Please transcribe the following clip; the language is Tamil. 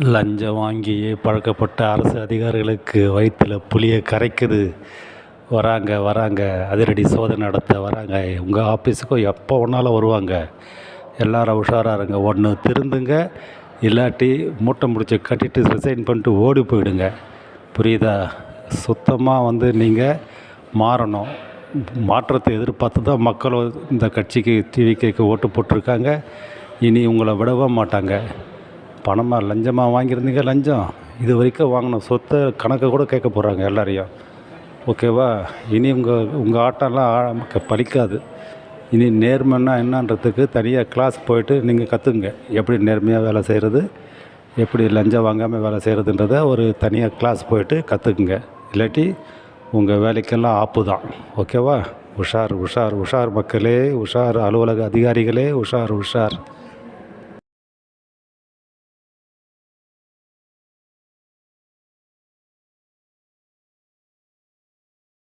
லஞ்சம் வாங்கியே பழக்கப்பட்ட அரசு அதிகாரிகளுக்கு வயிற்றில் புளியை கரைக்குது. வராங்க வராங்க, அதிரடி சோதனை நடத்த வராங்க. உங்கள் ஆஃபீஸுக்கும் எப்போ வேணாலும் வருவாங்க. எல்லாரும் உஷாராக இருங்க. ஒன்று திருந்துங்க, இல்லாட்டி மூட்டை முடிச்சு கட்டிட்டு ரிசைன் பண்ணிட்டு ஓடி போயிடுங்க. புரியுதா? சுத்தமாக நீங்கள் மாறணும். மாற்றத்தை எதிர்பார்த்து தான் மக்கள் இந்த கட்சிக்கு டிவிகேக்கு ஓட்டு போட்டிருக்காங்க. இனி உங்களை விடவே மாட்டாங்க. பணமாக லஞ்சமாக வாங்கியிருந்தீங்க. லஞ்சம் இது வரைக்கும் வாங்கின சொத்தை கணக்கை கூட கேட்க போகிறாங்க எல்லாரையும். ஓகேவா? இனி உங்கள் ஆட்டம்லாம் பலிக்காது. இனி நேர்மைன்னா என்னன்றதுக்கு தனியாக கிளாஸ் போயிட்டு நீங்கள் கற்றுக்குங்க. எப்படி நேர்மையாக வேலை செய்கிறது, எப்படி லஞ்சம் வாங்காமல் வேலை செய்கிறதுன்றத ஒரு தனியாக கிளாஸ் போயிட்டு கற்றுக்குங்க. இல்லாட்டி உங்கள் வேலைக்கெல்லாம் ஆப்பு தான். ஓகேவா? உஷார் உஷார் உஷார் மக்களே, உஷார் அலுவலக அதிகாரிகளே, உஷார் உஷார்.